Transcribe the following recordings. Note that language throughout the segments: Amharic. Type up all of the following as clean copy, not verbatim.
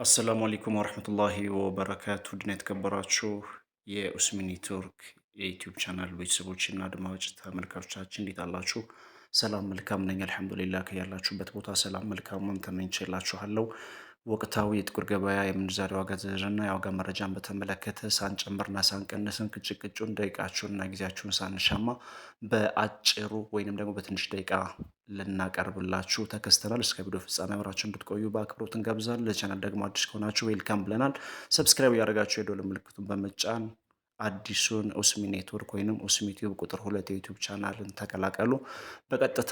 አሰላሙ አለይኩም ወረህመቱላሂ ወበረካቱ ድና የተከበራችሁ የኡስሚ ኔትወርክ የዩቲዩብ ቻናል ቤተሰቦች እና አድማጭ ተመልካቾቻችን እንዴት አላችሁ? ሰላም መልካም ነኝ አልሐምዱሊላህ። ከያላችሁበት ቦታ ሰላም መልካሙን ተመኝቼላችኋለሁ። ወቅታዊ የጥቁር ገበያ የምንዛሬ ዋጋ ዝርዝርና የዋጋ መረጃን በተመለከተ ሳንጨምርና ሳንቀንስን ቅጭቅጩን ደቂቃችሁንና ጊዜያችሁን ሳንሻማ በአጭሩ ወይንም ደግሞ በትንሽ ደቂቃ ልናቀርብላችሁ ተከስተናል። እስከ ቪዲዮ ፍጻሜ አብራችሁ እንድትቆዩ በአክብሮት እንጋብዛለን። ለቻናል ደግሞ አዲስ ከሆናችሁ ዌልካም ብለናል። ሰብስክራይብ እያደረጋችሁ የደወል ምልክቱን በመጫን አዲሱን ኡስሚ ኔትወርክ ወይንም ኡስሚ ቲዩብ ቁጥር 2 የዩቲዩብ ቻናልን ተቀላቀሉ። በቀጥታ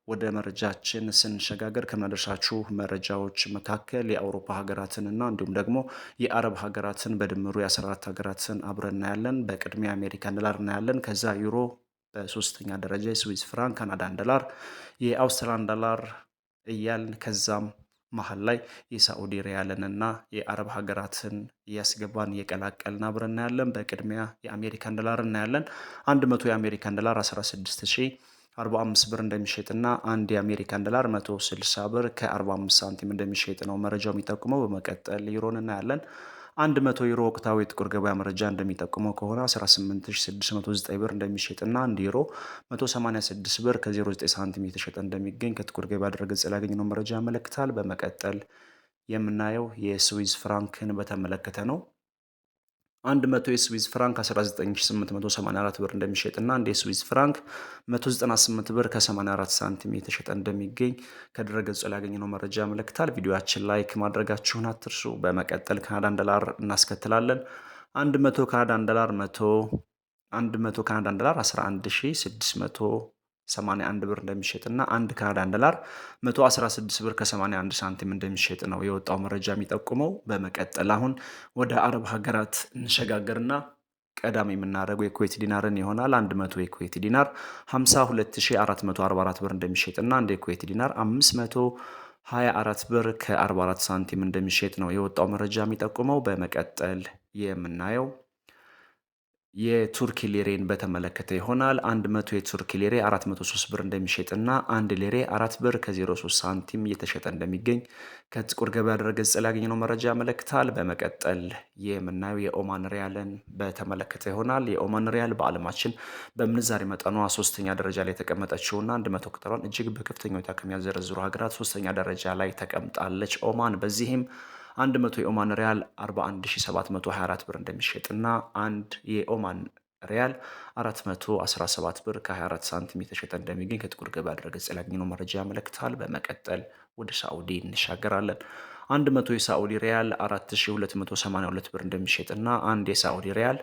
ወደ መረጃችን ስንሸጋገር ከመድረሻችሁ መረጃዎች መካከል የአውሮፓ ሀገራትን እና እንዲሁም ደግሞ የአረብ ሀገራትን በድምሩ የ14 ሀገራትን አብረን እናያለን። በቅድሚያ አሜሪካን ዶላር እናያለን። ከዛ ዩሮ በሶስተኛ ደረጃ የስዊዝ ፍራንክ፣ ካናዳን ዶላር፣ የአውስትራሊያን ዶላር እያልን ከዛም መሀል ላይ የሳዑዲ ሪያልን እና የአረብ ሀገራትን እያስገባን እየቀላቀልን አብረን እናያለን። በቅድሚያ የአሜሪካን ዶላር እናያለን። 100 የአሜሪካን ዶላር 16045 ብር እንደሚሸጥና አንድ የአሜሪካን ዶላር 160 ብር ከ45 ሳንቲም እንደሚሸጥ ነው መረጃው የሚጠቁመው። በመቀጠል ዩሮን እናያለን። 100 ዩሮ ወቅታዊ የጥቁር ገበያ መረጃ እንደሚጠቁመው ከሆነ 18609 ብር እንደሚሸጥና 1 ዩሮ 186 ብር ከ09 ሳንቲም የተሸጠ እንደሚገኝ ከጥቁር ገበያ ድረገጽ ላይ ያገኘነው መረጃ ያመለክታል። በመቀጠል የምናየው የስዊዝ ፍራንክን በተመለከተ ነው። 100 የስዊዝ ፍራንክ 19884 ብር እንደሚሸጥና አንድ የስዊዝ ፍራንክ 198 ብር ከ84 ሳንቲም የተሸጠ እንደሚገኝ ከድረገጹ ላይ ያገኘነው መረጃ ያመለክታል። ቪዲዮአችን ላይክ ማድረጋችሁን አትርሱ። በመቀጠል ካናዳን ዶላር እናስከትላለን። 100 ካናዳን ዶላር 100 ካናዳን ዶላር 11681 ብር እንደሚሸጥና አንድ ካናዳን ዶላር 116 ብር ከ81 ሳንቲም እንደሚሸጥ ነው የወጣው መረጃ የሚጠቁመው። በመቀጠል አሁን ወደ አረብ ሀገራት እንሸጋገርና ቀዳሚ የምናደርገው የኩዌት ዲናርን ይሆናል። 100 የኩዌት ዲናር 52444 ብር እንደሚሸጥና አንድ የኩዌት ዲናር 524 ብር ከ44 ሳንቲም እንደሚሸጥ ነው የወጣው መረጃ የሚጠቁመው። በመቀጠል የምናየው የቱርክ ሊሬን በተመለከተ ይሆናል። 100 የቱርክ ሊሬ 403 ብር እንደሚሸጥና አንድ ሊሬ 4 ብር ከ03 ሳንቲም እየተሸጠ እንደሚገኝ ከጥቁር ገበያ ድረገጽ ላይ ያገኘነው መረጃ ያመለክታል። በመቀጠል የምናየው የኦማን ሪያልን በተመለከተ ይሆናል። የኦማን ሪያል በዓለማችን በምንዛሬ መጠኗ ሶስተኛ ደረጃ ላይ የተቀመጠችውና 100 ቁጥሯን እጅግ በከፍተኛ ሁኔታ ከሚያዘረዝሩ ሀገራት ሶስተኛ ደረጃ ላይ ተቀምጣለች ኦማን። በዚህም 100 የኦማን ሪያል 41724 ብር እንደሚሸጥና አንድ የኦማን ሪያል 417 ብር ከ24 ሳንቲም የተሸጠ እንደሚገኝ ከጥቁር ገበያ ድረገጽ ላይ ያገኘነው መረጃ ያመለክታል። በመቀጠል ወደ ሳዑዲ እንሻገራለን። 100 የሳዑዲ ሪያል 4282 ብር እንደሚሸጥና አንድ የሳዑዲ ሪያል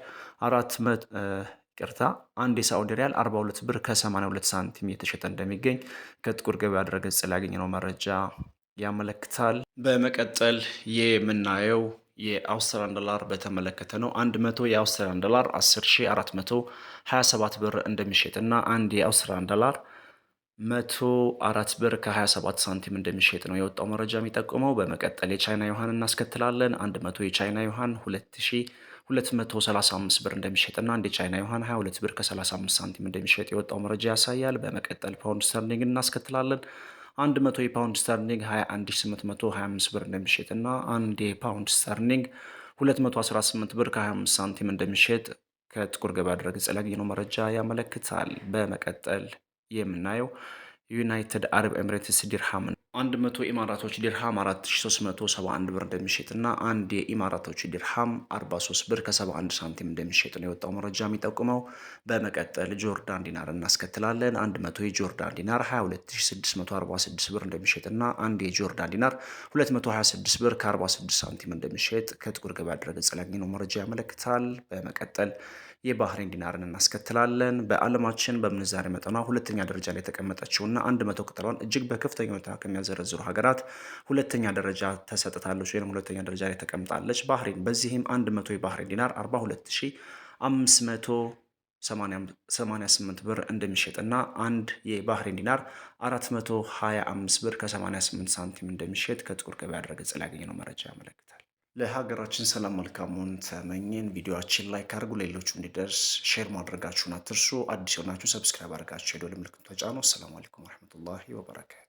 አንድ የሳዑዲ ሪያል 42 ብር ከ82 ሳንቲም የተሸጠ እንደሚገኝ ከጥቁር ገበያ ድረገጽ ላይ ያገኘነው መረጃ ያመለክታል። በመቀጠል የምናየው የአውስትራሊያን ዶላር በተመለከተ ነው። 100 የአውስትራሊያን ዶላር 10427 ብር እንደሚሸጥና አንድ የአውስትራሊያን ዶላር 104 ብር ከ27 ሳንቲም እንደሚሸጥ ነው የወጣው መረጃ የሚጠቁመው። በመቀጠል የቻይና ዩሃን እናስከትላለን። 100 የቻይና ዩሃን 2235 ብር እንደሚሸጥና አንድ የቻይና ዩሃን 22 ብር ከ35 ሳንቲም እንደሚሸጥ የወጣው መረጃ ያሳያል። በመቀጠል ፓውንድ ስተርሊንግ እናስከትላለን። 100 የፓውንድ ስተርሊንግ 21825 ብር እንደሚሸጥና አንድ የፓውንድ ስተርሊንግ 218 ብር ከ25 ሳንቲም እንደሚሸጥ ከጥቁር ገበያ ድረገጽ ላይ ያገኘነው መረጃ ያመለክታል። በመቀጠል የምናየው ዩናይትድ አረብ ኤምሬትስ ዲርሃም 100 ኢማራቶች ዲርሃም 4371 ብር እንደሚሸጥና አንድ የኢማራቶች ዲርሃም 43 ብር ከ71 ሳንቲም እንደሚሸጥ ነው የወጣው መረጃ የሚጠቁመው። በመቀጠል ጆርዳን ዲናር እናስከትላለን። 100 የጆርዳን ዲናር 22646 ብር እንደሚሸጥና አንድ የጆርዳን ዲናር 226 ብር ከ46 ሳንቲም እንደሚሸጥ ከጥቁር ገበያ ድረገጽ ላይ ያገኘነው መረጃ ያመለክታል። በመቀጠል የባህሬን ዲናርን እናስከትላለን። በዓለማችን በምንዛሬ መጠኗ ሁለተኛ ደረጃ ላይ የተቀመጠችውና 100 ቁጥሯን እጅግ በከፍተኛ ሁኔታ ከሚያዘረዝሩ ሀገራት ሁለተኛ ደረጃ ተሰጥታለች ወይም ሁለተኛ ደረጃ ላይ ተቀምጣለች ባህሬን። በዚህም 100 የባህሬን ዲናር 42588 ብር እንደሚሸጥና አንድ የባህሬን ዲናር 425 ብር ከ88 ሳንቲም እንደሚሸጥ ከጥቁር ገበያ ድረገጽ ላይ ያገኘነው መረጃ ያመለክታል። ለሀገራችን ሰላም መልካሙን ተመኘን። ቪዲዮአችን ላይክ አድርጉ፣ ሌሎቹ እንዲደርስ ሼር ማድረጋችሁን አትርሱ። አዲስ የሆናችሁ ሰብስክራይብ አድርጋችሁ የደወል ምልክቱን ተጫኑ። አሰላሙ አለይኩም ወረህመቱላሂ ወበረካቱ።